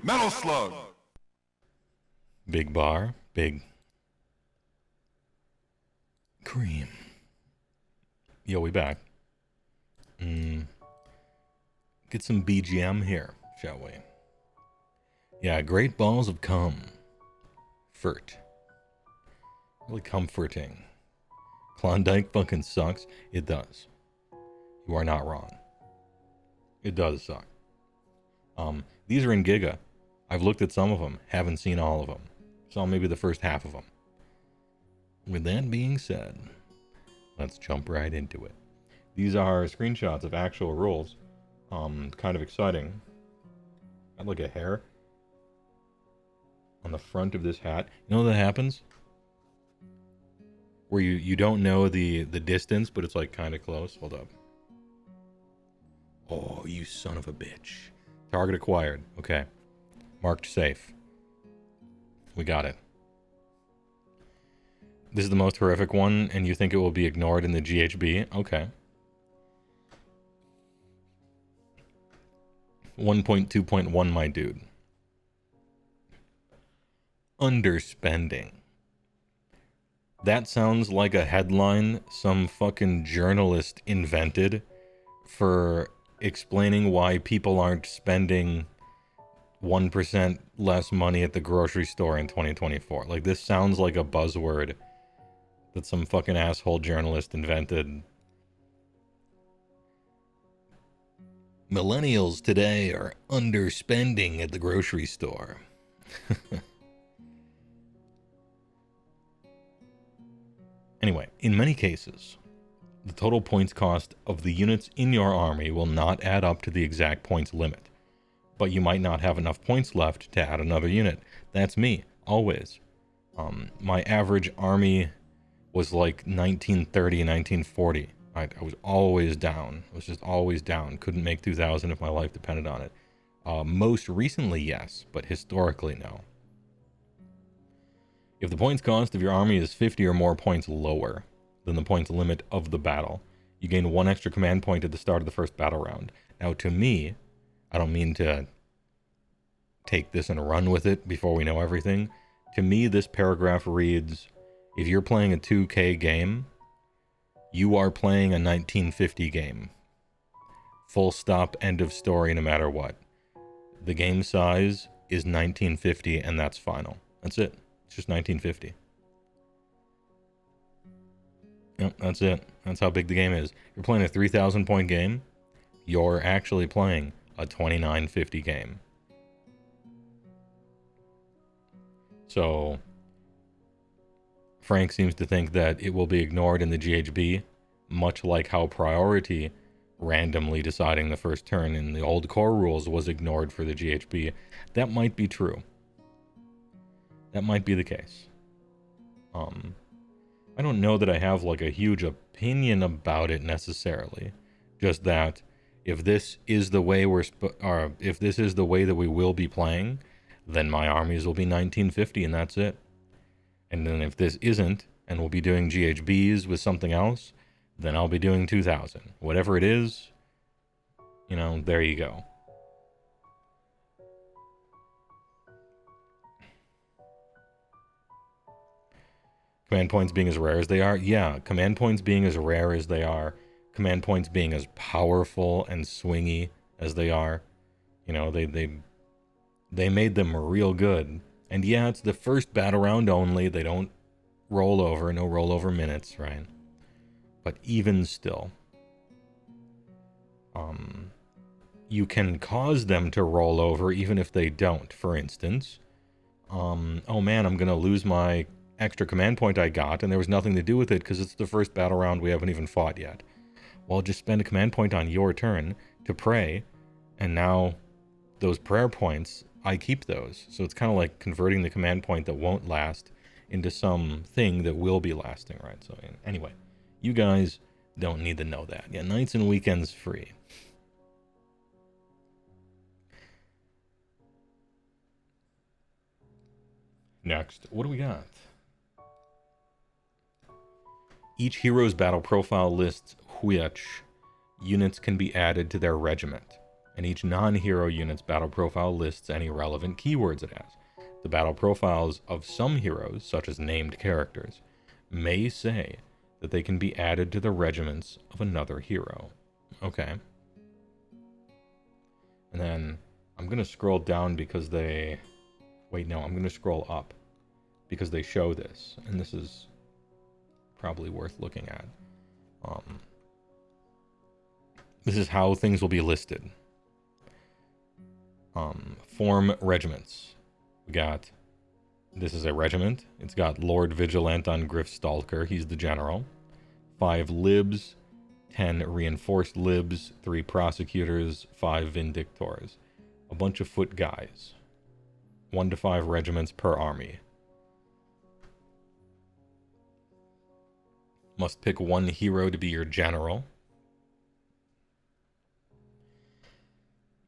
Metal Slug. Big bar, big cream. Yo, we back. Get some BGM here, shall we? Yeah, great balls of comfort. Really comforting. Klondike fucking sucks. It does. You are not wrong. It does suck. These are in Giga. I've looked at some of them, haven't seen all of them. Saw maybe the first half of them. With that being said, let's jump right into it. These are screenshots of actual rules. Kind of exciting. Got like a hair on the front of this hat. You know what that happens? Where you don't know the distance, but it's like kind of close. Hold up. Oh, you son of a bitch. Target acquired. Okay. Marked safe. We got it. This is the most horrific one, and you think it will be ignored in the GHB? Okay. 1.2.1, my dude. Underspending. That sounds like a headline some fucking journalist invented for explaining why people aren't spending 1% less money at the grocery store in 2024. Like, this sounds like a buzzword that some fucking asshole journalist invented. Millennials today are underspending at the grocery store. Anyway, in many cases, the total points cost of the units in your army will not add up to the exact points limit, but you might not have enough points left to add another unit. That's me, always. My average army was like 1930, 1940. I was always down. I was just always down. Couldn't make 2,000 if my life depended on it. Most recently, yes, but historically, no. If the points cost of your army is 50 or more points lower than the points limit of the battle, you gain 1 extra command point at the start of the first battle round. Now, to me, I don't mean to take this and run with it before we know everything. To me, this paragraph reads, if you're playing a 2K game, you are playing a 1950 game. Full stop, end of story, no matter what. The game size is 1950, and that's final. That's it. It's just 1950. Yep, that's it. That's how big the game is. You're playing a 3,000 point game, you're actually playing a 2950 game. So Frank seems to think that it will be ignored in the GHB, much like how priority randomly deciding the first turn in the old core rules was ignored for the GHB. That might be true. That might be the case. I don't know that I have like a huge opinion about it necessarily. Just that if this is the way if this is the way that we will be playing, then my armies will be 1950 and that's it. And then if this isn't, and we'll be doing GHBs with something else, then I'll be doing 2000. Whatever it is, you know, there you go. Command points being as rare as they are? Yeah, command points being as rare as they are. Command points being as powerful and swingy as they are. You know, they made them real good. And yeah, it's the first battle round only. They don't roll over, no rollover minutes, right? But even still, you can cause them to roll over even if they don't. For instance, oh man, I'm gonna lose my extra command point I got, and there was nothing to do with it because it's the first battle round we haven't even fought yet. Well, just spend a command point on your turn to pray, and now those prayer points, I keep those. So it's kind of like converting the command point that won't last into something that will be lasting, right? So anyway, you guys don't need to know that. Yeah, nights and weekends free. Next, what do we got? Each hero's battle profile lists which units can be added to their regiment and each non-hero unit's battle profile lists any relevant keywords it has. The battle profiles of some heroes, such as named characters, may say that they can be added to the regiments of another hero. Okay. And then I'm going to scroll down because they... Wait, no, I'm going to scroll up because they show this, and this is probably worth looking at. This is how things will be listed. Form regiments. We got... This is a regiment. It's got Lord Vigilant on Griffstalker. He's the general. 5 libs, 10 reinforced libs, 3 prosecutors, 5 vindictors. A bunch of foot guys. 1 to 5 regiments per army. Must pick 1 hero to be your general.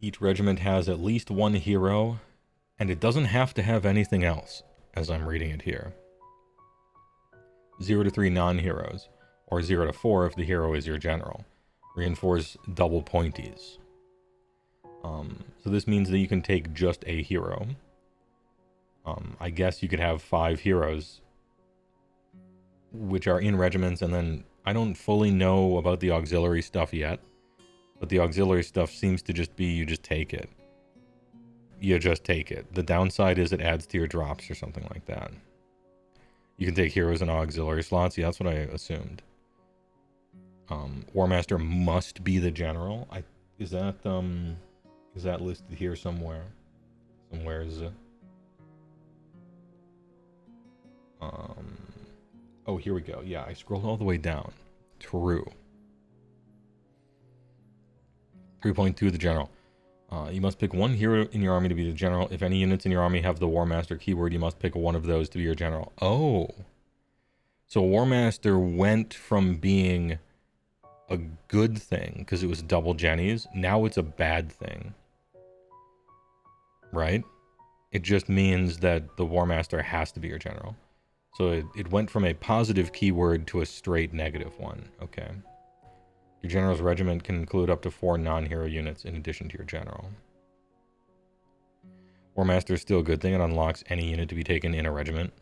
Each regiment has at least 1 hero, and it doesn't have to have anything else, as I'm reading it here. 0 to 3 non-heroes, or 0 to 4 if the hero is your general. Reinforce double pointies. So this means that you can take just a hero. I guess you could have 5 heroes, which are in regiments, and then I don't fully know about the auxiliary stuff yet, but the auxiliary stuff seems to just be you just take it. You just take it. The downside is it adds to your drops or something like that. You can take heroes and auxiliary slots. Yeah, that's what I assumed. War Master must be the general. Is that listed here somewhere? Somewhere is it? Oh, here we go. Yeah, I scrolled all the way down. True. 3.2, the general. You must pick 1 hero in your army to be the general. If any units in your army have the War Master keyword, you must pick 1 of those to be your general. Oh. So War Master went from being a good thing because it was double Jennies. Now it's a bad thing. Right? It just means that the War Master has to be your general. So it went from a positive keyword to a straight negative one. Okay. Your general's regiment can include up to 4 non-hero units in addition to your general. War Master is still a good thing. It unlocks any unit to be taken in a regiment.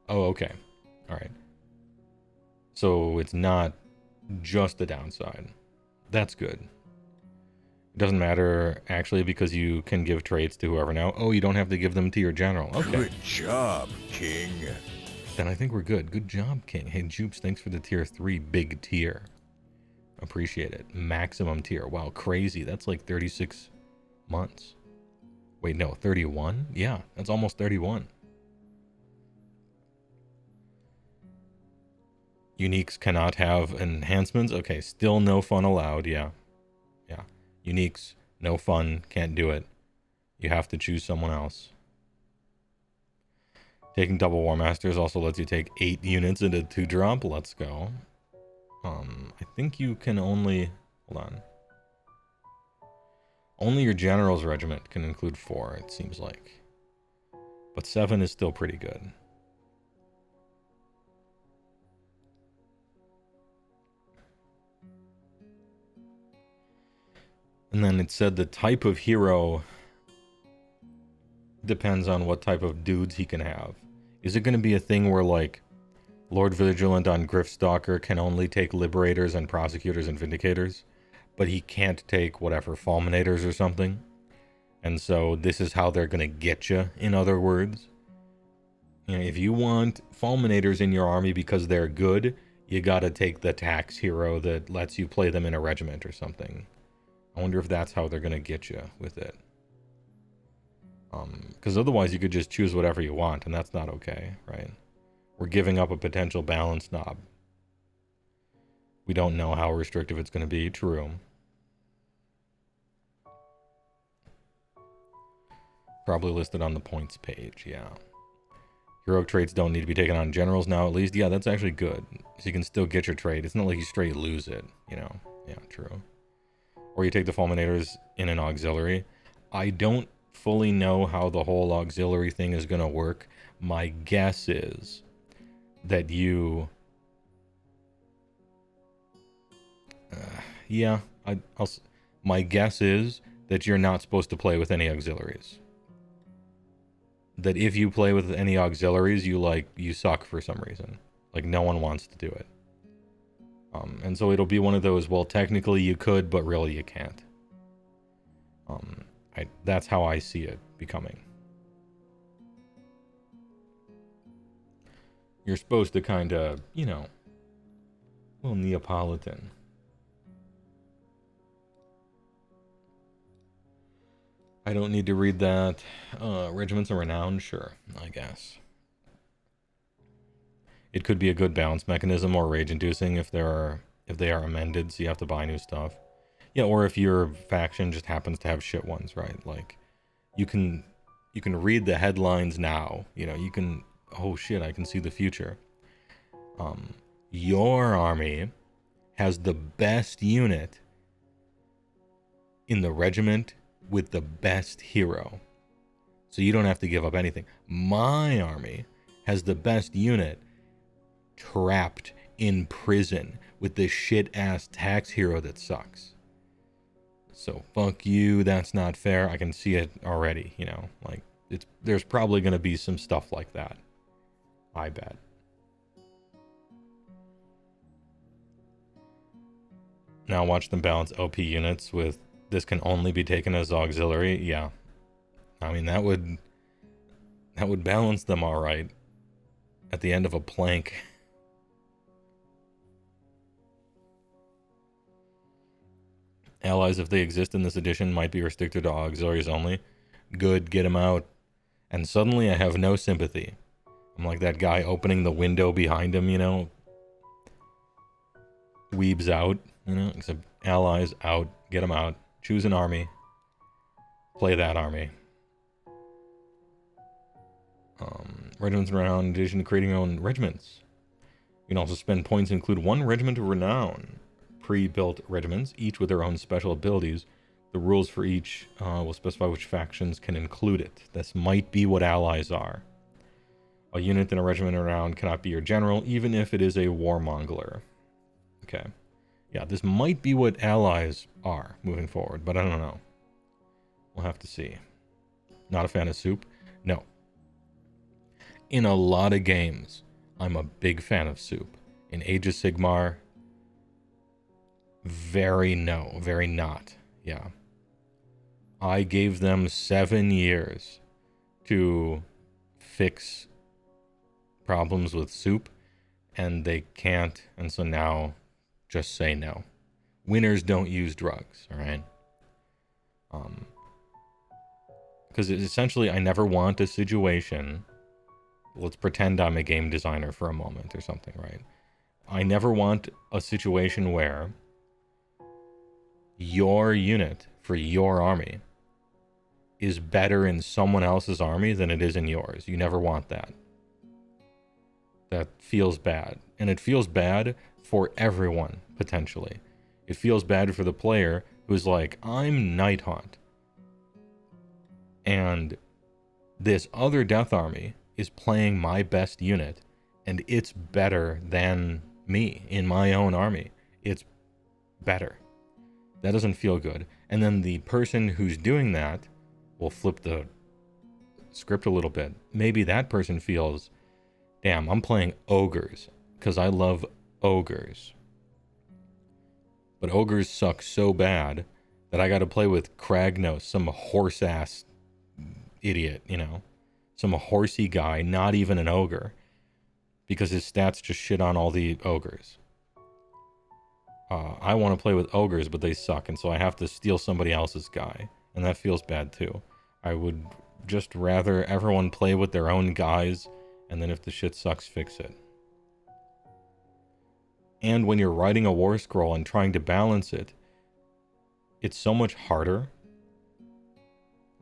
Oh, okay. Alright. So it's not just the downside. That's good. It doesn't matter, actually, because you can give traits to whoever now. Oh, you don't have to give them to your general. Okay. Good job, King. Then I think we're good. Good job, King. Hey, Jupes, thanks for the tier 3 big tier. Appreciate it. Maximum tier. Wow, crazy. That's like 36 months. Wait, no, 31? Yeah, that's almost 31. Uniques cannot have enhancements. Okay, still no fun allowed. Yeah. Yeah. Uniques, no fun. Can't do it. You have to choose someone else. Taking double War Masters also lets you take 8 units into 2-drop. Let's go. I think you can only... Hold on. Only your general's regiment can include 4, it seems like. But 7 is still pretty good. And then it said the type of hero depends on what type of dudes he can have. Is it going to be a thing where, like, Lord Vigilant on Griffstalker can only take Liberators and Prosecutors and Vindicators, but he can't take, whatever, Fulminators or something? And so this is how they're going to get you, in other words. You know, if you want Fulminators in your army because they're good, you got to take the tax hero that lets you play them in a regiment or something. I wonder if that's how they're going to get you with it. Because otherwise you could just choose whatever you want, and that's not okay, right? We're giving up a potential balance knob. We don't know how restrictive it's going to be. True. Probably listed on the points page, yeah. Heroic traits don't need to be taken on generals now, at least. Yeah, that's actually good. So you can still get your trait. It's not like you straight lose it, you know? Yeah, true. Or you take the Fulminators in an auxiliary. I don't fully know how the whole auxiliary thing is going to work. My guess is that you... yeah, My guess is that you're not supposed to play with any auxiliaries. That if you play with any auxiliaries, you suck for some reason. Like, no one wants to do it. And so it'll be one of those, well, technically you could, but really you can't. That's how I see it becoming. You're supposed to kind of, you know, a little Neapolitan. I don't need to read that. Regiments of renown, sure, I guess. It could be a good balance mechanism or rage-inducing if they are amended, so you have to buy new stuff. Yeah, or if your faction just happens to have shit ones, right? Like, you can read the headlines now. You know, you can. Oh shit! I can see the future. Your army has the best unit in the regiment with the best hero, so you don't have to give up anything. My army has the best unit trapped in prison with this shit-ass tax hero that sucks. So fuck you, that's not fair. I can see it already, you know, like there's probably going to be some stuff like that. I bet. Now watch them balance OP units with this can only be taken as auxiliary. Yeah. I mean, that would balance them all right at the end of a plank. Allies, if they exist in this edition, might be restricted to auxiliaries only. Good, get them out. And suddenly I have no sympathy. I'm like that guy opening the window behind him, you know. Weebs out, you know. Except allies out, get them out. Choose an army. Play that army. Regiments of renown, in addition to creating your own regiments. You can also spend points to include one regiment of renown. Pre-built regiments, each with their own special abilities. The rules for each will specify which factions can include it. This might be what allies are. A unit in a regiment around cannot be your general, even if it is a warmonger. Okay. Yeah, this might be what allies are moving forward, but I don't know. We'll have to see. Not a fan of soup? No. In a lot of games, I'm a big fan of soup. In Age of Sigmar, very not. Yeah. I gave them 7 years to fix problems with soup, and they can't, and so now just say no. Winners don't use drugs, all right? Because essentially I never want a situation, let's pretend I'm a game designer for a moment or something, right? I never want a situation where your unit for your army is better in someone else's army than it is in yours. You never want that. That feels bad. And it feels bad for everyone, potentially. It feels bad for the player who's like, I'm Nighthaunt. And this other Death Army is playing my best unit, and it's better than me in my own army. It's better. That doesn't feel good. And then the person who's doing that will flip the script a little bit. Maybe that person feels, damn, I'm playing ogres because I love ogres. But ogres suck so bad that I got to play with Kragnos, some horse-ass idiot, you know. Some horsey guy, not even an ogre. Because his stats just shit on all the ogres. I want to play with ogres, but they suck, and so I have to steal somebody else's guy. And that feels bad, too. I would just rather everyone play with their own guys, and then if the shit sucks, fix it. And when you're writing a war scroll and trying to balance it, it's so much harder.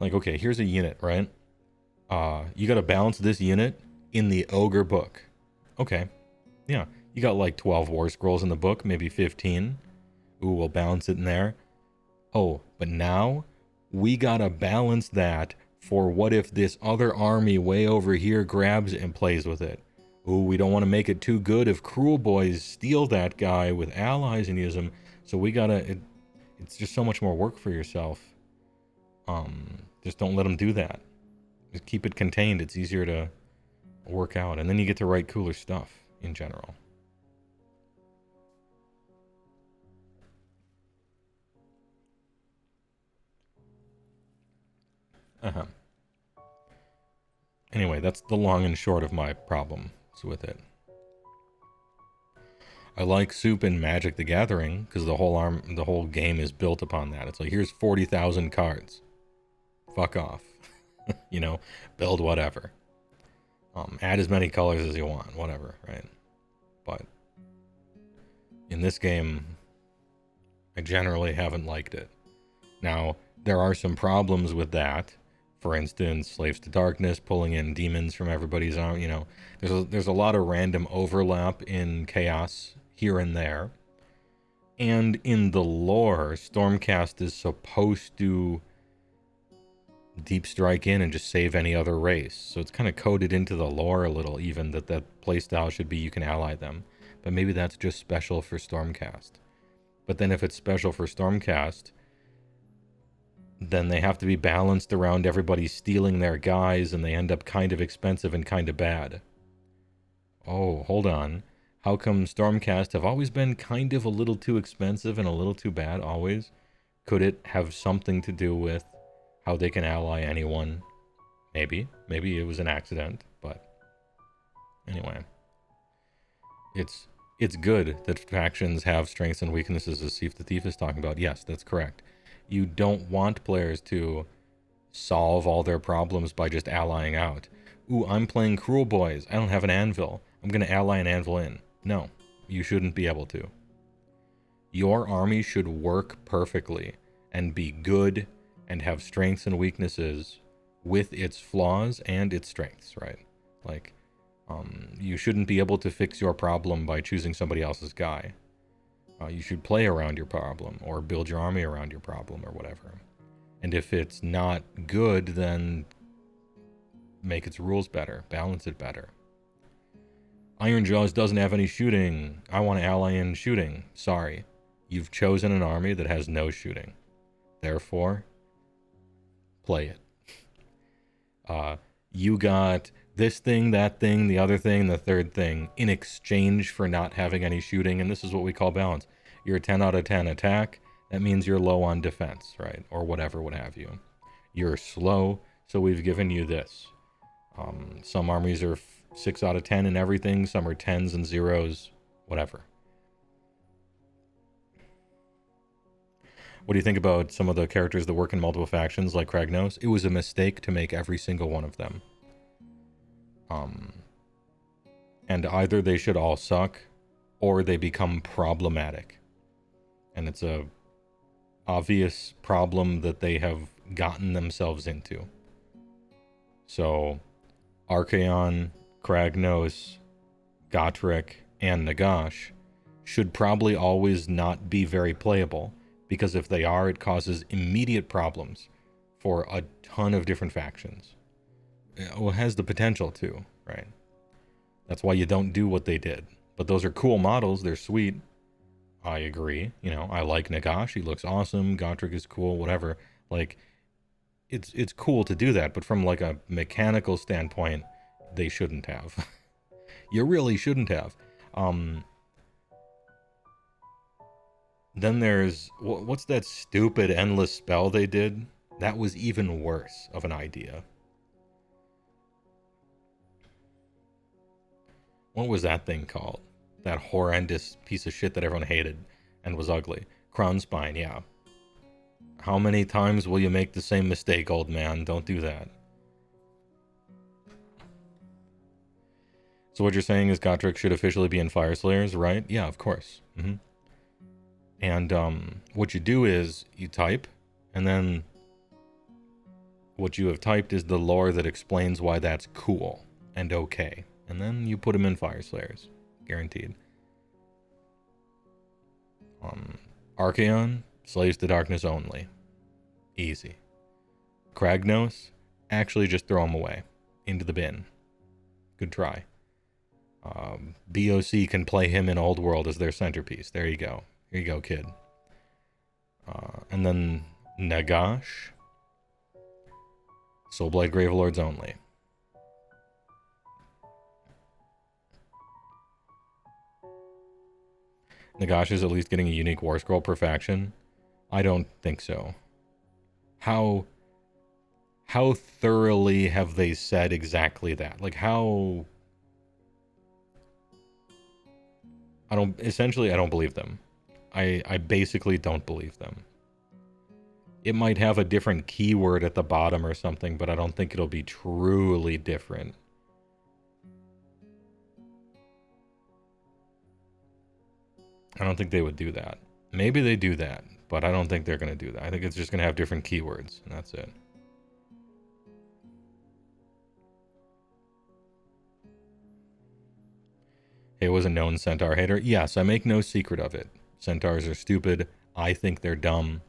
Like, okay, here's a unit, right? You gotta balance this unit in the ogre book. Okay, yeah. You got like 12 war scrolls in the book, maybe 15. Ooh, we'll balance it in there. Oh, but now we gotta balance that for what if this other army way over here grabs it and plays with it. Ooh, we don't want to make it too good if cruel boys steal that guy with allies and use them. So we gotta... It's just so much more work for yourself. Just don't let them do that. Just keep it contained. It's easier to work out, and then you get to write cooler stuff in general. Anyway, that's the long and short of my problems with it. I like Soup and Magic the Gathering because the whole game is built upon that. It's like, here's 40,000 cards. Fuck off. You know, build whatever. Add as many colors as you want, whatever, right? But in this game, I generally haven't liked it. Now, there are some problems with that. For instance, Slaves to Darkness, pulling in demons from everybody's arm, you know. There's a lot of random overlap in chaos here and there. And in the lore, Stormcast is supposed to deep strike in and just save any other race. So it's kind of coded into the lore a little, even, that playstyle should be you can ally them. But maybe that's just special for Stormcast. But then if it's special for Stormcast, then they have to be balanced around everybody stealing their guys, and they end up kind of expensive and kind of bad. Oh, hold on. How come Stormcast have always been kind of a little too expensive and a little too bad, always? Could it have something to do with how they can ally anyone? Maybe. Maybe it was an accident, but anyway. It's good that factions have strengths and weaknesses, as Thief the Thief is talking about. Yes, that's correct. You don't want players to solve all their problems by just allying out. Ooh, I'm playing Cruel Boys. I don't have an anvil. I'm going to ally an anvil in. No, you shouldn't be able to. Your army should work perfectly and be good and have strengths and weaknesses with its flaws and its strengths, right? Like, you shouldn't be able to fix your problem by choosing somebody else's guy. You should play around your problem or build your army around your problem or whatever. And if it's not good, then make its rules better, balance it better. Ironjaws doesn't have any shooting. I want to ally in shooting. Sorry. You've chosen an army that has no shooting. Therefore, play it. You got this thing, that thing, the other thing, the third thing, in exchange for not having any shooting, and this is what we call balance. You're a 10 out of 10 attack, that means you're low on defense, right? Or whatever, what have you. You're slow, so we've given you this. Some armies are 6 out of 10 in everything, some are 10s and 0s, whatever. What do you think about some of the characters that work in multiple factions, like Kragnos? It was a mistake to make every single one of them. And either they should all suck, or they become problematic. And it's a obvious problem that they have gotten themselves into. So, Archaon, Kragnos, Gotrek, and Nagash should probably always not be very playable, because if they are, it causes immediate problems for a ton of different factions. It has the potential to, right? That's why you don't do what they did. But those are cool models. They're sweet. I agree. You know, I like Nagash. He looks awesome. Gotrek is cool, whatever. Like, it's cool to do that. But from, like, a mechanical standpoint, they shouldn't have. You really shouldn't have. Then there's... What's that stupid endless spell they did? That was even worse of an idea. What was that thing called? That horrendous piece of shit that everyone hated and was ugly. Crown Spine, yeah. How many times will you make the same mistake, old man? Don't do that. So what you're saying is Gotrek should officially be in Fire Slayers, right? Yeah, of course. And what you do is you type, and then what you have typed is the lore that explains why that's cool and okay. And then you put them in Fire Slayers. Guaranteed. Archaon, Slaves to Darkness only. Easy. Kragnos, actually just throw them away. Into the bin. Good try. BOC can play him in Old World as their centerpiece. There you go. Here you go, kid. And then Nagash. Soulblight Gravelords only. Nagash is at least getting a unique warscroll per faction. I don't think so. How thoroughly have they said exactly that? Like how... I don't believe them. I basically don't believe them. It might have a different keyword at the bottom or something, but I don't think it'll be truly different. I don't think they would do that. Maybe they do that, but I don't think they're going to do that. I think it's just going to have different keywords, and that's it. It was a known Centaur hater. Yes, I make no secret of it. Centaurs are stupid. I think they're dumb.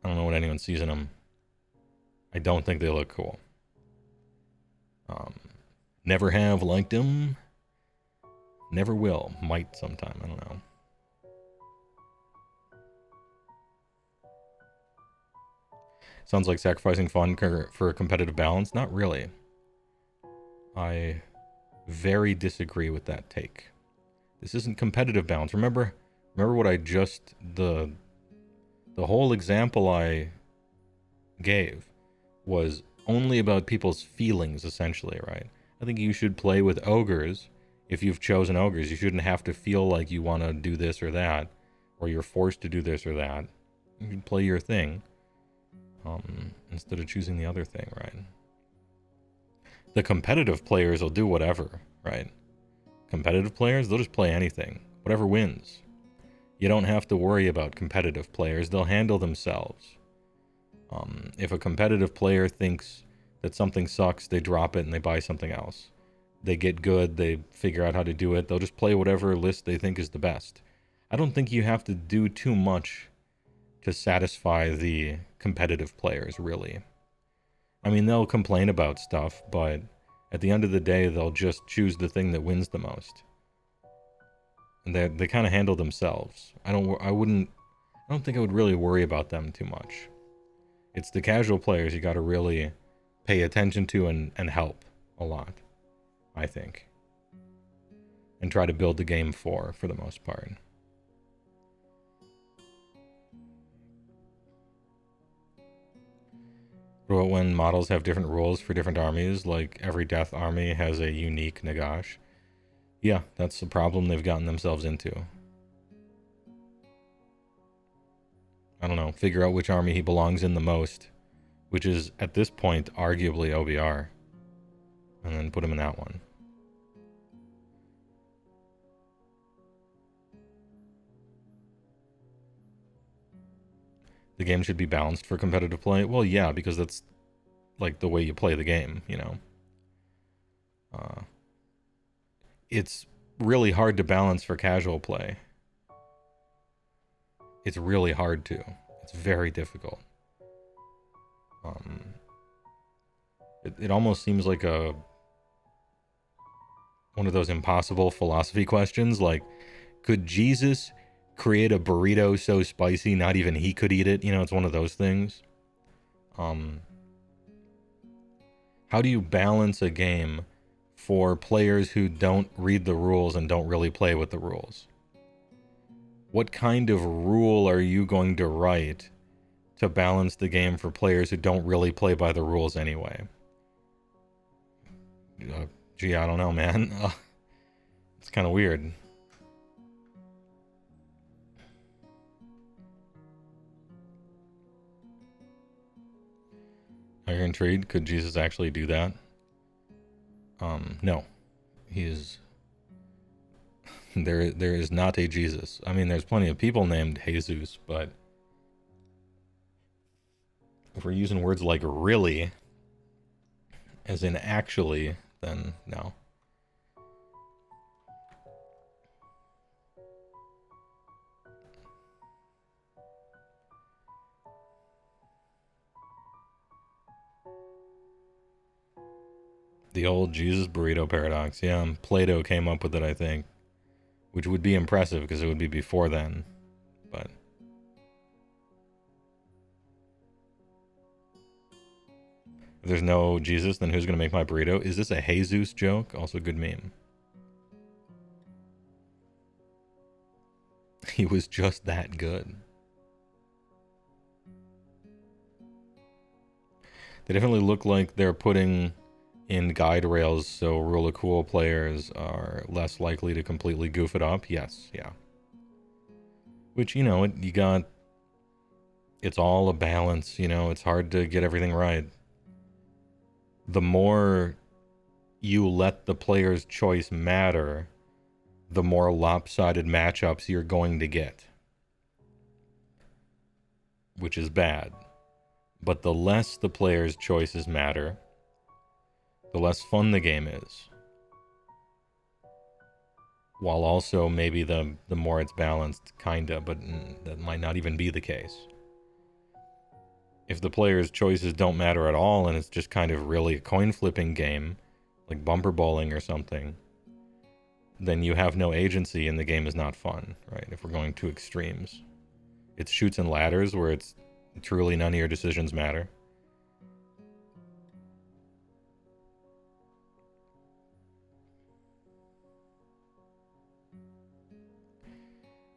I don't know what anyone sees in them. I don't think they look cool. Never have liked them. Never will. Might sometime. I don't know. Sounds like sacrificing fun for a competitive balance. Not really. I very disagree with that take. This isn't competitive balance. Remember what I just... The whole example I gave was only about people's feelings, essentially, right? I think you should play with ogres. If you've chosen ogres, you shouldn't have to feel like you want to do this or that, or you're forced to do this or that. You can play your thing, instead of choosing the other thing, right? The competitive players will do whatever, right? Competitive players, they'll just play anything. Whatever wins. You don't have to worry about competitive players. They'll handle themselves. If a competitive player thinks that something sucks, they drop it and they buy something else. They get good, they figure out how to do it. They'll just play whatever list they think is the best. I don't think you have to do too much to satisfy the competitive players, really. I mean, they'll complain about stuff, but at the end of the day, they'll just choose the thing that wins the most. And they kind of handle themselves. I don't think I would really worry about them too much. It's the casual players you got to really pay attention to and help a lot, I think. And try to build the game for the most part. What about when models have different rules for different armies, like every death army has a unique Nagash? Yeah, that's the problem they've gotten themselves into. I don't know, figure out which army he belongs in the most, which is, at this point, arguably OBR. And then put him in that one. The game should be balanced for competitive play? Well, yeah, because that's, like, the way you play the game, you know? It's really hard to balance for casual play. It's really hard to. It's very difficult. It almost seems like one of those impossible philosophy questions, like, could Jesus create a burrito so spicy not even he could eat it? You know, it's one of those things. How do you balance a game for players who don't read the rules and don't really play with the rules? What kind of rule are you going to write to balance the game for players who don't really play by the rules anyway? Gee, I don't know, man. It's kind of weird. Are you intrigued? Could Jesus actually do that? No. He is... There is not a Jesus. I mean, there's plenty of people named Jesus, but if we're using words like really, as in actually, then no. The old Jesus burrito paradox. Yeah, Plato came up with it, I think. Which would be impressive because it would be before then. But If there's no Jesus, then who's going to make my burrito? Is this a Jesus joke? Also a good meme. He was just that good. They definitely look like they're putting in guide rails so Rule of Cool players are less likely to completely goof it up. Yes, yeah. Which, you know, you got... It's all a balance, you know? It's hard to get everything right. The more you let the player's choice matter, the more lopsided matchups you're going to get. Which is bad. But the less the player's choices matter, the less fun the game is. While also maybe the more it's balanced, kinda, but that might not even be the case. If the player's choices don't matter at all and it's just kind of really a coin flipping game, like bumper bowling or something, then you have no agency and the game is not fun, right? If we're going to extremes. It's shoots and ladders where it's truly none of your decisions matter.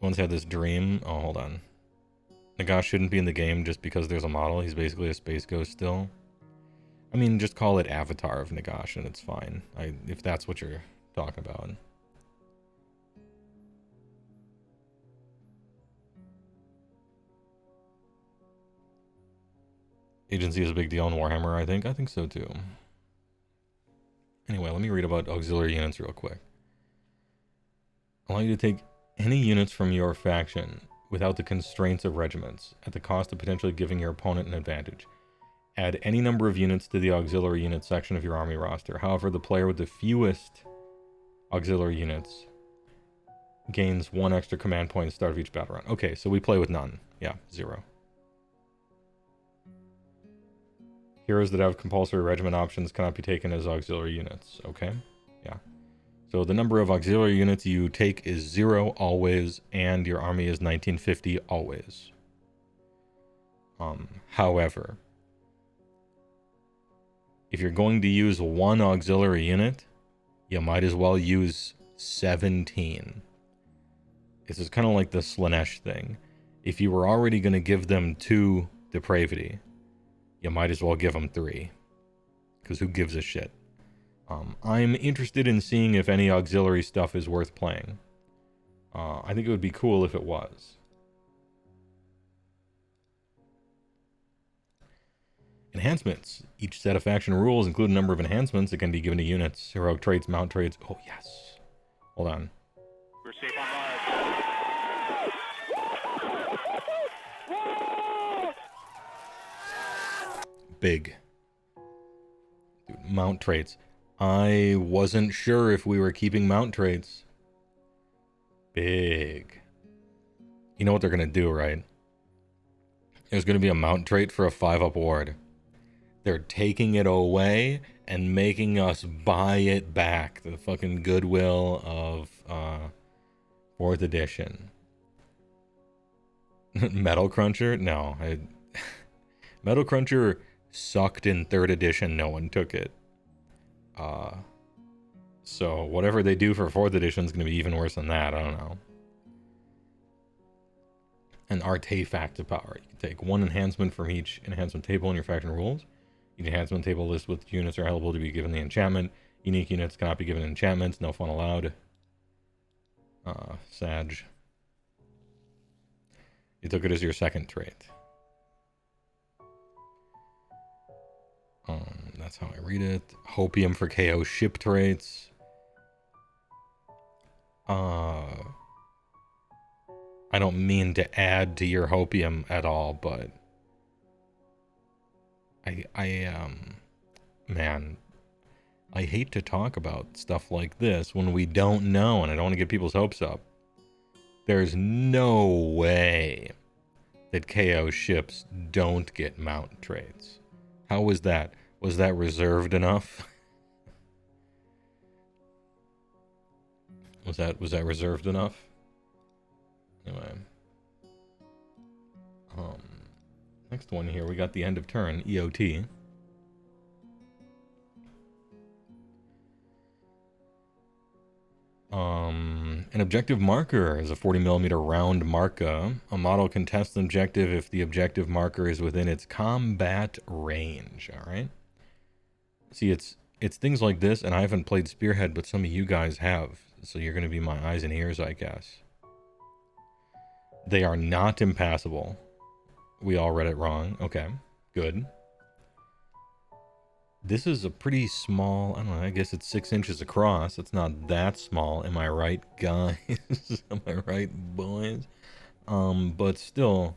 Once had this dream. Oh, hold on. Nagash shouldn't be in the game just because there's a model. He's basically a space ghost still. I mean, just call it Avatar of Nagash and it's fine. If that's what you're talking about. Agency is a big deal in Warhammer, I think. I think so too. Anyway, let me read about auxiliary units real quick. Allow you to take any units from your faction without the constraints of regiments, at the cost of potentially giving your opponent an advantage. Add any number of units to the auxiliary unit section of your army roster. However, the player with the fewest auxiliary units gains 1 extra command point at the start of each battle round. Okay, so we play with none. Yeah, 0. Heroes that have compulsory regiment options cannot be taken as auxiliary units. Okay, yeah. So the number of auxiliary units you take is 0 always, and your army is 1950 always. However, if you're going to use 1 auxiliary unit, you might as well use 17. This is kind of like the Slanesh thing. If you were already going to give them 2 depravity, you might as well give them 3. Because who gives a shit? I'm interested in seeing if any auxiliary stuff is worth playing. I think it would be cool if it was. Enhancements. Each set of faction rules include a number of enhancements that can be given to units. Heroic traits, mount traits. Oh, yes. Hold on. We're safe on Mars. Big. Dude, mount traits. I wasn't sure if we were keeping mount traits. Big. You know what they're going to do, right? There's going to be a mount trait for a 5-up ward. They're taking it away and making us buy it back. The fucking goodwill of 4th edition. Metal Cruncher? No. Metal Cruncher sucked in 3rd edition. No one took it. So whatever they do for 4th edition is going to be even worse than that. I don't know. An artifact of power. You can take 1 enhancement from each enhancement table in your faction rules. Each enhancement table lists with units are eligible to be given the enchantment. Unique units cannot be given enchantments. No fun allowed. Sag. You took it as your 2nd trait. That's how I read it. Hopium for KO ship traits. I don't mean to add to your hopium at all, but man, I hate to talk about stuff like this when we don't know, and I don't want to get people's hopes up. There's no way that KO ships don't get mount traits. How was that? Was that reserved enough? Was that reserved enough? Anyway. Next one here, we got the end of turn, EOT. An objective marker is a 40mm round marker. A model contests an objective if the objective marker is within its combat range. All right. See, it's things like this, and I haven't played Spearhead, but some of you guys have. So you're going to be my eyes and ears, I guess. They are not impassable. We all read it wrong. Okay, good. This is a pretty small, I don't know, I guess it's 6 inches across. It's not that small. Am I right, guys? Am I right, boys? But still,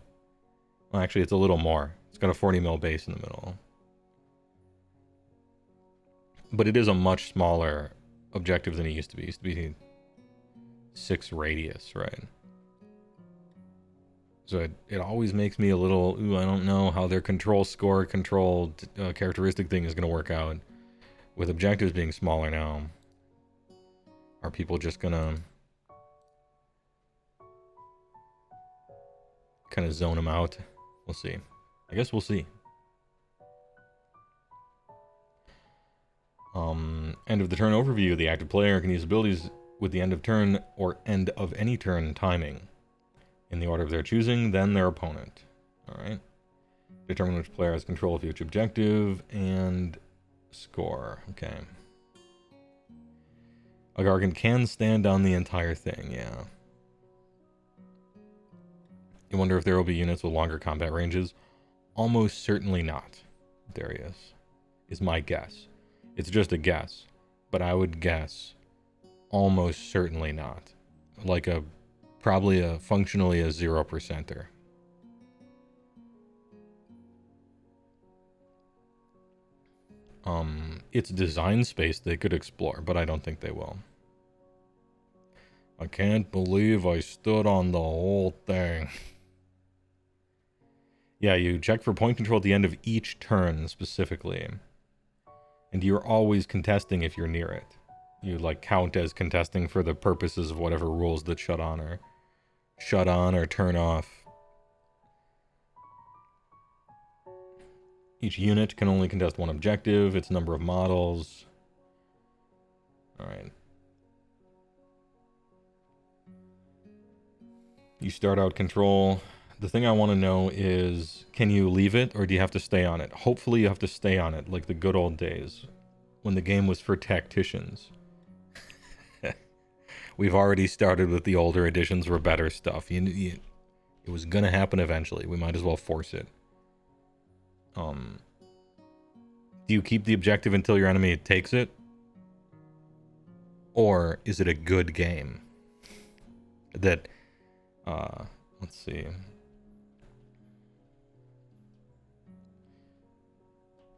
well, actually, it's a little more. It's got a 40mm base in the middle. But it is a much smaller objective than it used to be. It used to be 6 radius, right? So it always makes me a little, ooh, I don't know how their control characteristic thing is going to work out. With objectives being smaller now, are people just going to kind of zone them out? We'll see. I guess we'll see. End of the turn overview. The active player can use abilities with the end of turn or end of any turn timing in the order of their choosing, then their opponent. All right. Determine which player has control of each objective and score. Okay. A Gargan can stand on the entire thing, yeah. You wonder if there will be units with longer combat ranges? Almost certainly not, Darius, is my guess. It's just a guess, but I would guess almost certainly not. Like probably functionally a 0%er. It's design space they could explore, but I don't think they will. I can't believe I stood on the whole thing. Yeah, you check for point control at the end of each turn specifically. And you're always contesting if you're near it. You like count as contesting for the purposes of whatever rules that shut on or turn off. Each unit can only contest one objective, its number of models. Alright. You start out control. The thing I want to know is, can you leave it or do you have to stay on it? Hopefully you have to stay on it, like the good old days, when the game was for tacticians. We've already started with the older editions were better stuff. It was going to happen eventually. We might as well force it. Do you keep the objective until your enemy takes it? Or is it a good game? That, let's see.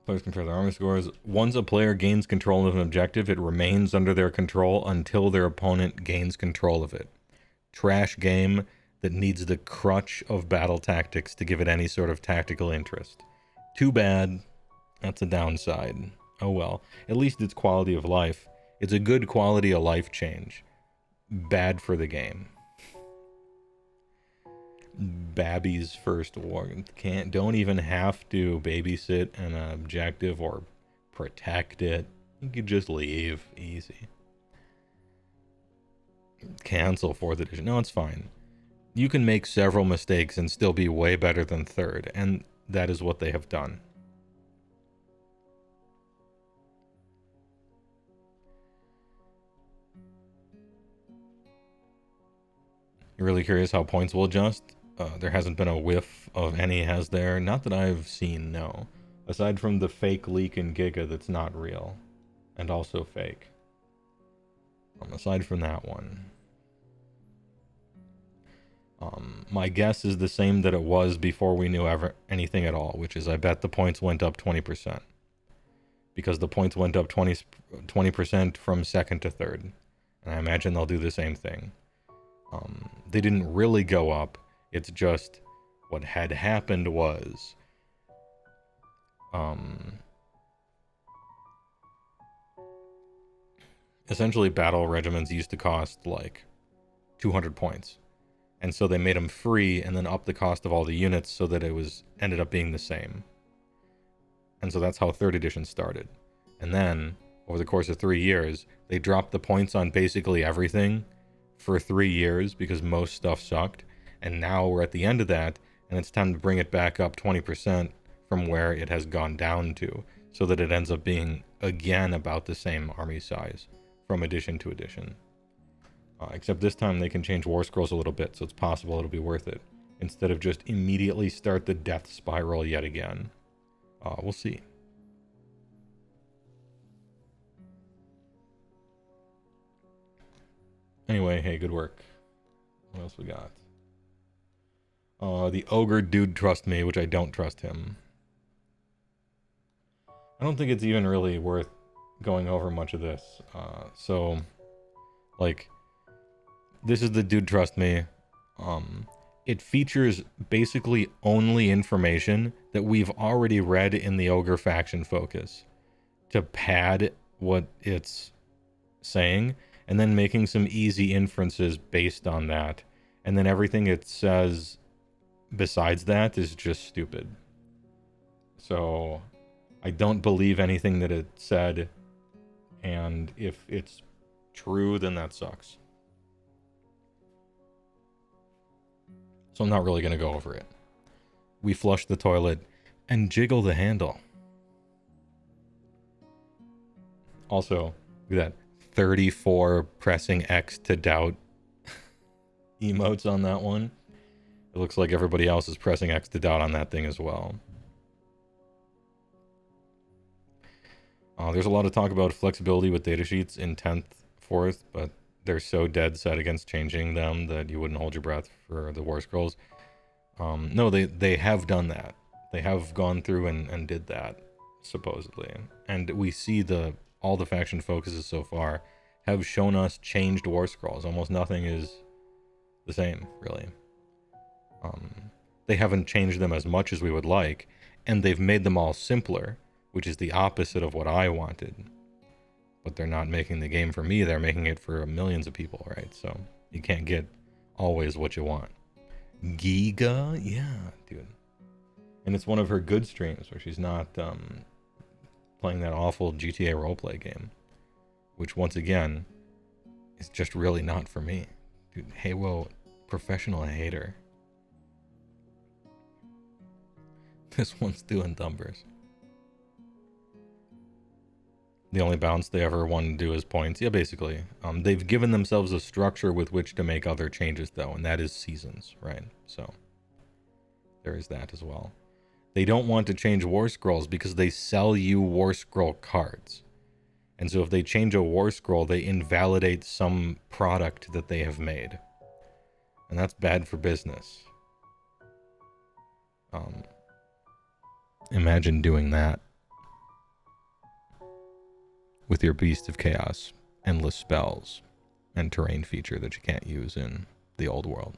Players control their army scores. Once a player gains control of an objective, it remains under their control until their opponent gains control of it. Trash game that needs the crutch of battle tactics to give it any sort of tactical interest. Too bad. That's a downside. Oh well. At least it's quality of life. It's a good quality of life change. Bad for the game. Babby's first war. Don't even have to babysit an objective or protect it. You could just leave. Easy. Cancel 4th edition. No, it's fine. You can make several mistakes and still be way better than 3rd, and that is what they have done. You're really curious how points will adjust? There hasn't been a whiff of any, has there? Not that I've seen, no. Aside from the fake leak in Giga that's not real. And also fake. Aside from that one. My guess is the same that it was before we knew anything at all, which is I bet the points went up 20%. Because the points went up 20% from 2nd to 3rd. And I imagine they'll do the same thing. They didn't really go up. It's just what had happened was essentially battle regiments used to cost like 200 points. And so they made them free and then upped the cost of all the units so that it ended up being the same. And so that's how 3rd edition started. And then over the course of 3 years, they dropped the points on basically everything for 3 years because most stuff sucked, and now we're at the end of that, and it's time to bring it back up 20% from where it has gone down to, so that it ends up being again about the same army size from edition to edition. Except this time they can change war scrolls a little bit, so it's possible it'll be worth it, instead of just immediately start the death spiral yet again. We'll see. Anyway, hey, good work. What else we got? The ogre dude trust me, which I don't trust him. I don't think it's even really worth going over much of this. So, like, this is the dude trust me. It features basically only information that we've already read in the ogre faction focus to pad what it's saying, and then making some easy inferences based on that. And then everything it says besides that is just stupid. So I don't believe anything that it said, and if it's true, then that sucks. So I'm not really going to go over it. We flush the toilet and jiggle the handle. Also, look at that. 34 pressing X to doubt emotes on that one. It looks like everybody else is pressing X to doubt on that thing as well. There's a lot of talk about flexibility with datasheets in 10th, 4th, but they're so dead set against changing them that you wouldn't hold your breath for the war scrolls. No, they have done that. They have gone through and did that, supposedly. And we see all the faction focuses so far have shown us changed war scrolls. Almost nothing is the same, really. They haven't changed them as much as we would like, and they've made them all simpler, which is the opposite of what I wanted. But they're not making the game for me, they're making it for millions of people, right? So you can't get always what you want. Giga? Yeah, dude. And it's one of her good streams where she's not playing that awful GTA roleplay game, which once again is just really not for me. Dude, Heywoah, professional hater. This one's doing numbers. The only balance they ever want to do is points. Yeah, basically. They've given themselves a structure with which to make other changes, though, and that is seasons, right? So there is that as well. They don't want to change war scrolls because they sell you war scroll cards. And so if they change a war scroll, they invalidate some product that they have made. And that's bad for business. Imagine doing that with your Beast of Chaos, endless spells, and terrain feature that you can't use in the old world.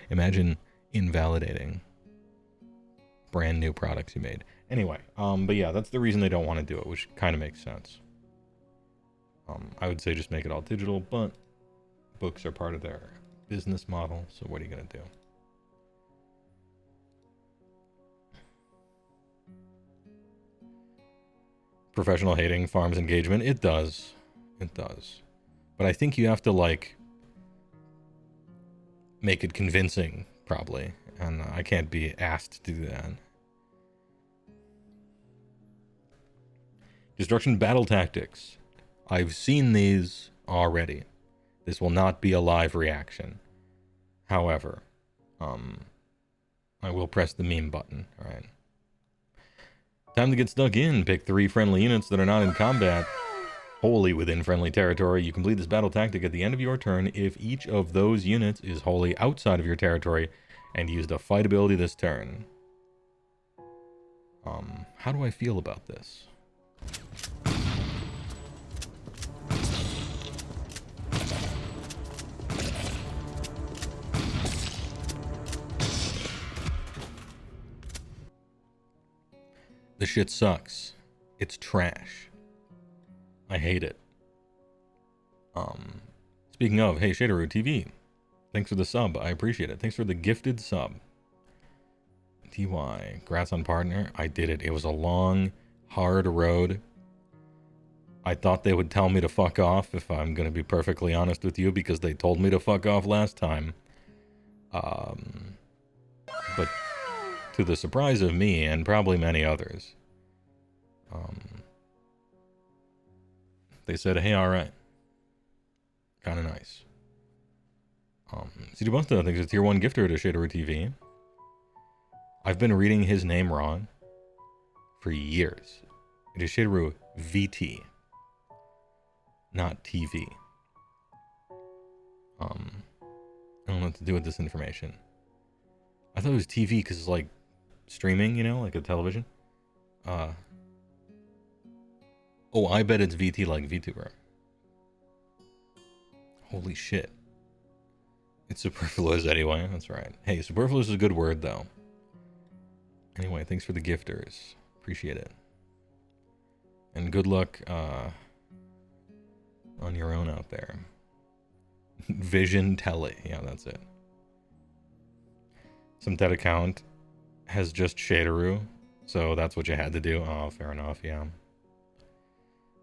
Imagine invalidating brand new products you made. Anyway, but yeah, that's the reason they don't want to do it, which kind of makes sense. I would say just make it all digital, but books are part of their business model, so what are you going to do? Professional hating farms engagement. It does. It does. But I think you have to, like, make it convincing, probably. And I can't be asked to do that. Destruction battle tactics. I've seen these already. This will not be a live reaction. However, I will press the meme button, alright? Time to get stuck in. Pick 3 friendly units that are not in combat, wholly within friendly territory. You complete this battle tactic at the end of your turn if each of those units is wholly outside of your territory and used a fight ability this turn. How do I feel about this? The shit sucks. It's trash. I hate it. Speaking of, hey, Shaderu TV. Thanks for the sub. I appreciate it. Thanks for the gifted sub. TY. Congrats on partner. I did it. It was a long, hard road. I thought they would tell me to fuck off, if I'm going to be perfectly honest with you, because they told me to fuck off last time. But to the surprise of me, and probably many others, they said, hey, alright. Kind of nice. CD Busta thinks it's tier 1 gifter to Shaderu TV. I've been reading his name wrong for years. It is Shaderu VT, not TV. I don't know what to do with this information. I thought it was TV because it's like streaming, you know, like a television. Oh, I bet it's VT like VTuber. Holy shit. It's superfluous anyway, that's right. Hey, superfluous is a good word though. Anyway, thanks for the gifters. Appreciate it. And good luck on your own out there. Vision Telly. Yeah, that's it. Some dead account has just Shaderu, so that's what you had to do. Oh, fair enough, yeah.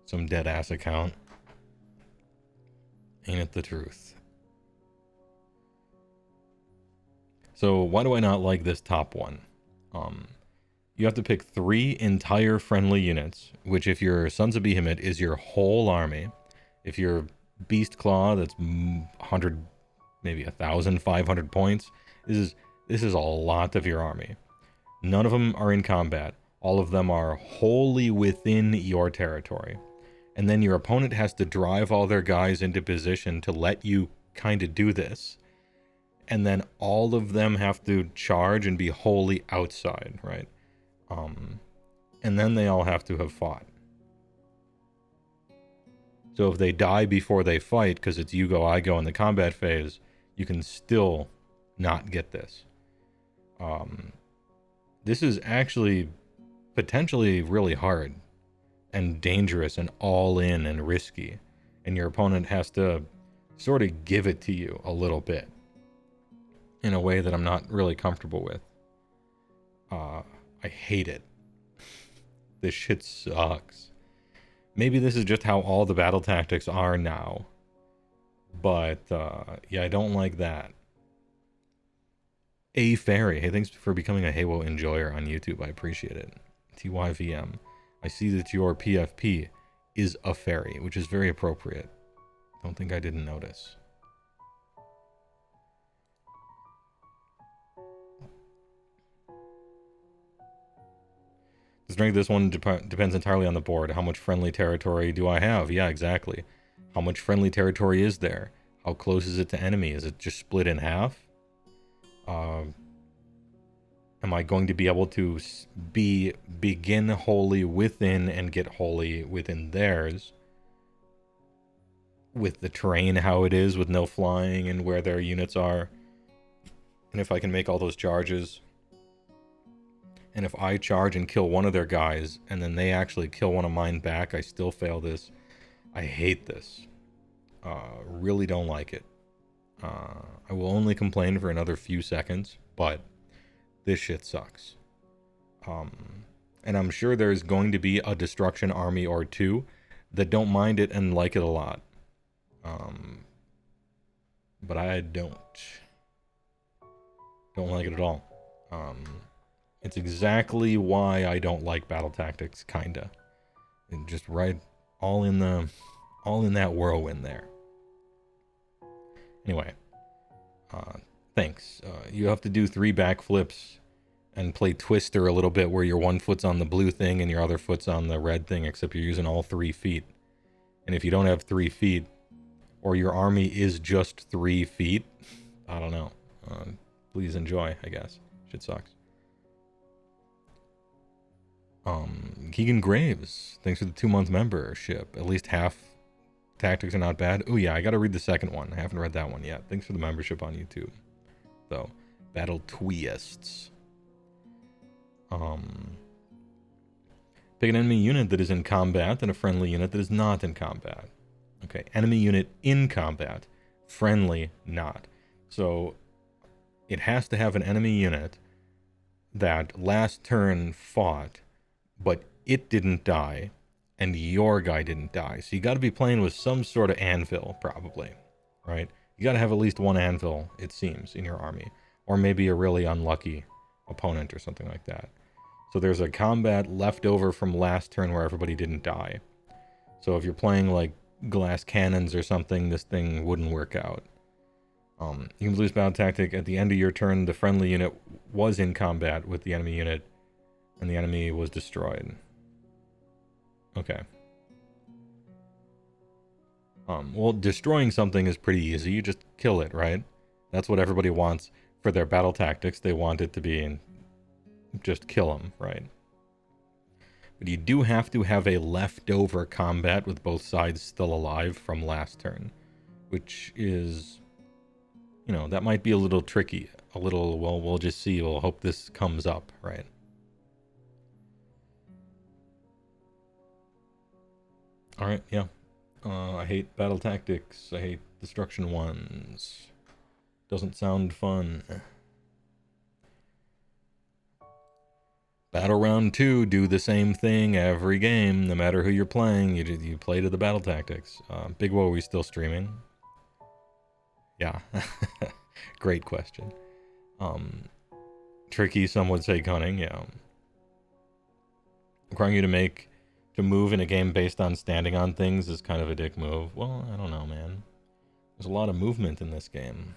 Some dead ass account. Ain't it the truth? So why do I not like this top one? You have to pick 3 entire friendly units, which if you're Sons of Behemoth is your whole army. If you're Beast Claw, that's 100, maybe 1,500 points. This is a lot of your army. None of them are in combat. All of them are wholly within your territory. And then your opponent has to drive all their guys into position to let you kind of do this. And then all of them have to charge and be wholly outside, right? And then they all have to have fought. So if they die before they fight, because it's you go, I go in the combat phase, you can still not get this. This is actually potentially really hard and dangerous and all in and risky. And your opponent has to sort of give it to you a little bit in a way that I'm not really comfortable with. I hate it. This shit sucks. Maybe this is just how all the battle tactics are now. But, yeah, I don't like that. A Fairy. Hey, thanks for becoming a Heywoah enjoyer on YouTube. I appreciate it. TYVM. I see that your PFP is a fairy, which is very appropriate. Don't think I didn't notice. The strength of this one depends entirely on the board. How much friendly territory do I have? Yeah, exactly. How much friendly territory is there? How close is it to enemy? Is it just split in half? Am I going to be able to begin wholly within and get wholly within theirs? With the terrain how it is, with no flying and where their units are. And if I can make all those charges. And if I charge and kill one of their guys, and then they actually kill one of mine back, I still fail this. I hate this. Really don't like it. I will only complain for another few seconds, but this shit sucks. And I'm sure there's going to be a destruction army or two that don't mind it and like it a lot. But I don't like it at all. It's exactly why I don't like battle tactics, kinda. And just right all in that whirlwind there. Anyway, thanks. You have to do 3 backflips and play Twister a little bit where your one foot's on the blue thing and your other foot's on the red thing, except you're using all 3 feet. And if you don't have 3 feet, or your army is just 3 feet, I don't know. Please enjoy, I guess. Shit sucks. Keegan Graves, thanks for the 2-month membership. At least half tactics are not bad. Oh yeah, I gotta read the second one. I haven't read that one yet. Thanks for the membership on YouTube. Though, battle twists. Pick an enemy unit that is in combat and a friendly unit that is not in combat. Okay, enemy unit in combat, friendly not. So it has to have an enemy unit that last turn fought, but it didn't die, and your guy didn't die. So you got to be playing with some sort of anvil, probably, right? You got to have at least one anvil, it seems, in your army. Or maybe a really unlucky opponent or something like that. So there's a combat left over from last turn where everybody didn't die. So if you're playing like glass cannons or something, this thing wouldn't work out. You can lose battle tactic at the end of your turn. The friendly unit was in combat with the enemy unit, and the enemy was destroyed. Okay. Well, destroying something is pretty easy. You just kill it, right? That's what everybody wants for their battle tactics. They want it to be just kill them, right? But you do have to have a leftover combat with both sides still alive from last turn, which is, you know, that might be a little tricky. A little, well, we'll just see. We'll hope this comes up, right? All right, yeah. I hate battle tactics. I hate destruction ones. Doesn't sound fun. Battle round 2, do the same thing every game, no matter who you're playing. You play to the battle tactics. Big Woe, are we still streaming? Yeah. Great question. Tricky, some would say cunning, yeah. Requiring you to move in a game based on standing on things is kind of a dick move. Well, I don't know, man. There's a lot of movement in this game.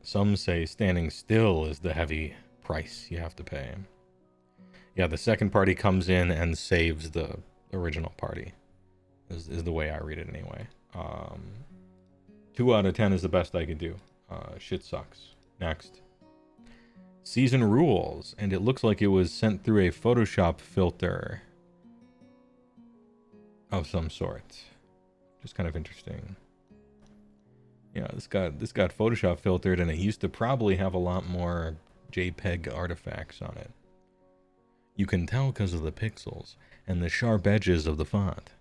Some say standing still is the heavy price you have to pay. Yeah, the second party comes in and saves the original party, is the way I read it anyway. 2 out of 10 is the best I could do. Shit sucks. Next. Season rules, and it looks like it was sent through a Photoshop filter of some sort. Just kind of interesting. Yeah, this got Photoshop filtered, and it used to probably have a lot more JPEG artifacts on it. You can tell because of the pixels and the sharp edges of the font.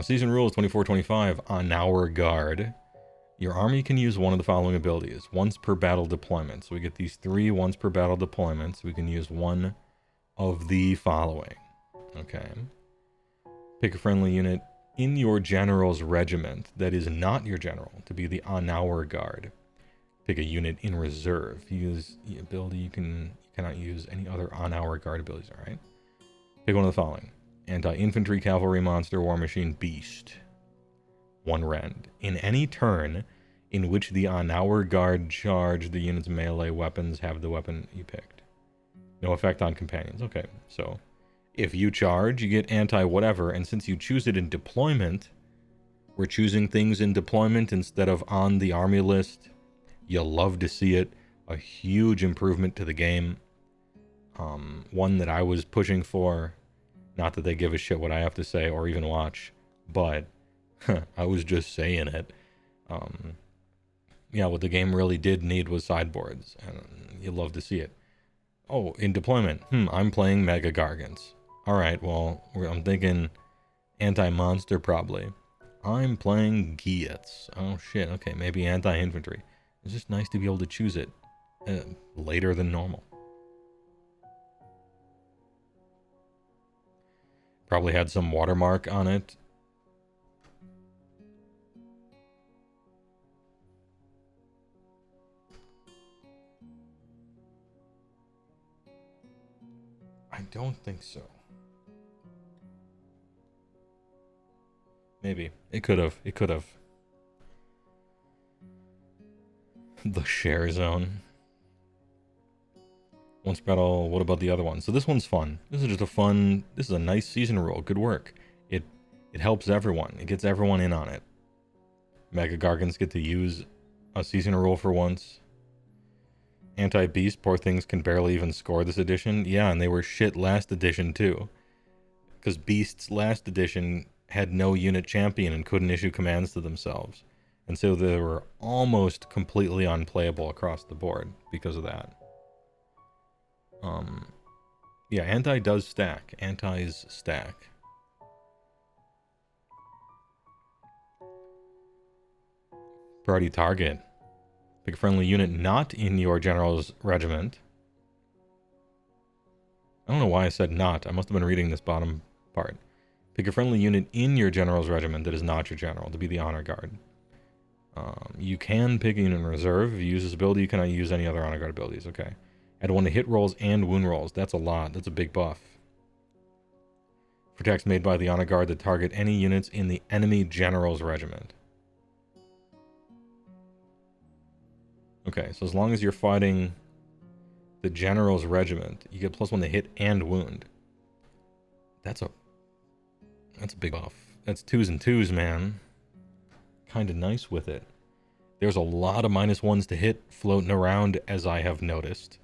Season rules 24-25 on our guard. Your army can use one of the following abilities once per battle deployment. So we get these 3 once per battle deployments. We can use one of the following. Okay. Pick a friendly unit in your general's regiment that is not your general to be the on our guard. Pick a unit in reserve. Use the ability you cannot use any other on our guard abilities. All right. Pick one of the following: anti-infantry, cavalry, monster, war machine, beast. 1 rend. In any turn in which the on our guard charge, the unit's melee weapons have the weapon you picked. No effect on companions. Okay, so if you charge, you get anti-whatever, and since you choose it in deployment, we're choosing things in deployment instead of on the army list. You'll love to see it. A huge improvement to the game. One that I was pushing for. Not that they give a shit what I have to say or even watch, but I was just saying it. Yeah, what the game really did need was sideboards, and you'd love to see it. Oh, in deployment, I'm playing Mega Gargants. Alright, well, I'm thinking anti-monster probably. I'm playing Geats. Oh shit, okay, maybe anti-infantry. It's just nice to be able to choose it later than normal. Probably had some watermark on it. I don't think so. Maybe. It could have. It could have. The share zone. Once battle, what about the other one? So this one's fun. This is just a fun, this is a nice season rule. Good work. It helps everyone. It gets everyone in on it. Mega Gargants get to use a season rule for once. Anti-Beast, poor things can barely even score this edition. Yeah, and they were shit last edition too. Because Beasts last edition had no unit champion and couldn't issue commands to themselves. And so they were almost completely unplayable across the board because of that. Yeah, anti does stack. Antis stack. Priority target. Pick a friendly unit not in your general's regiment. I don't know why I said not. I must have been reading this bottom part. Pick a friendly unit in your general's regiment that is not your general to be the honor guard. You can pick a unit in reserve. If you use this ability, you cannot use any other honor guard abilities. Okay. Add 1 to hit rolls and wound rolls. That's a lot. That's a big buff. For attacks made by the honor guard that target any units in the enemy general's regiment. Okay, so as long as you're fighting the general's regiment, you get +1 to hit and wound. That's a big buff. That's 2s and 2s, man. Kind of nice with it. There's a lot of -1s to hit floating around, as I have noticed.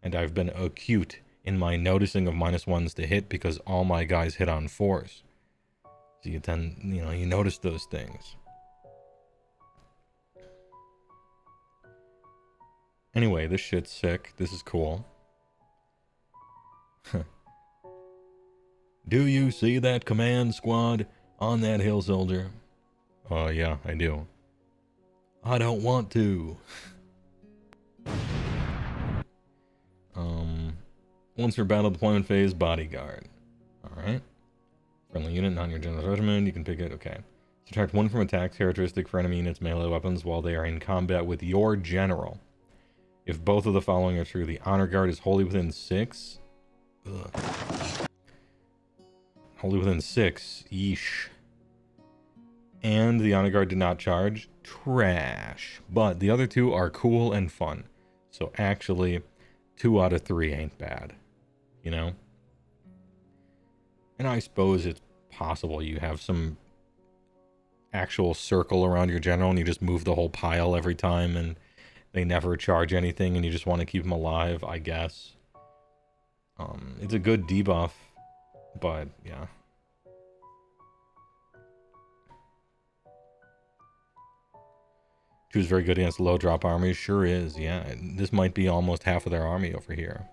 And I've been acute in my noticing of -1s to hit because all my guys hit on 4s. So you notice those things. Anyway, this shit's sick. This is cool. Do you see that command squad on that hill, soldier? Oh, yeah, I do. I don't want to. Once your battle deployment phase, bodyguard. Alright. Friendly unit, not in your general's regiment. You can pick it. Okay. Subtract 1 from attack characteristic for enemy units' melee weapons while they are in combat with your general. If both of the following are true, the honor guard is wholly within 6. Ugh. Wholly within 6. Yeesh. And the honor guard did not charge. Trash. But the other 2 are cool and fun. So actually, 2 out of 3 ain't bad. You know? And I suppose it's possible you have some actual circle around your general and you just move the whole pile every time and they never charge anything and you just want to keep them alive, I guess. It's a good debuff, but yeah. She was very good against low drop armies. Sure is, yeah. This might be almost half of their army over here.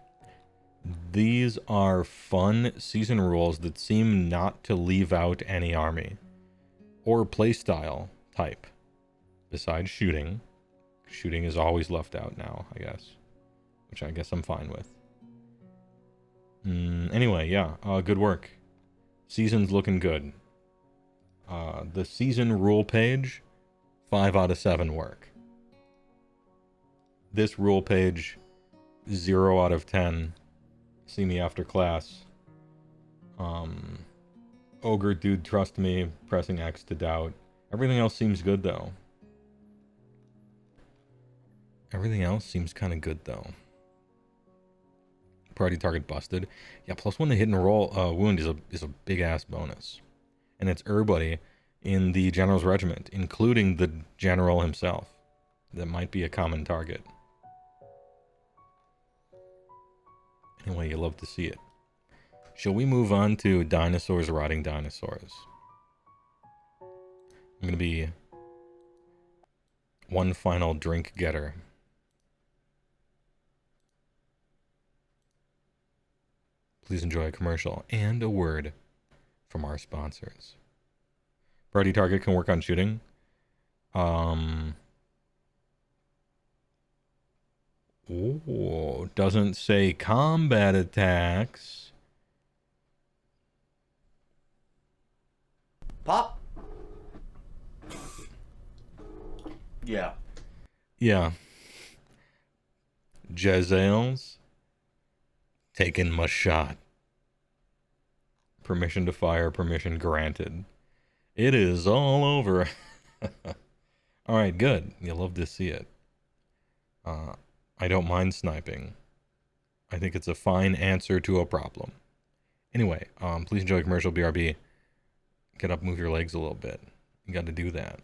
These are fun season rules that seem not to leave out any army. Or playstyle type. Besides shooting. Shooting is always left out now, I guess. Which I guess I'm fine with. Anyway, yeah. Good work. Season's looking good. The season rule page, 5 out of 7 work. This rule page, 0 out of 10. See me after class. Ogre dude, trust me. Pressing X to doubt. Everything else seems good, though. Everything else seems kind of good, though. Priority target busted. Yeah, +1 to hit and roll wound is a big-ass bonus. And it's everybody in the general's regiment, including the general himself. That might be a common target. Anyway, you love to see it. Shall we move on to dinosaurs riding dinosaurs? I'm going to be one final drink getter. Please enjoy a commercial and a word from our sponsors. Priority target can work on shooting. Ooh, doesn't say combat attacks. Pop. Yeah. Yeah. Jezzail's taking my shot. Permission to fire, permission granted. It is all over. Alright, good. You'll love to see it. I don't mind sniping. I think it's a fine answer to a problem. Anyway, please enjoy commercial BRB. Get up, move your legs a little bit. You got to do that.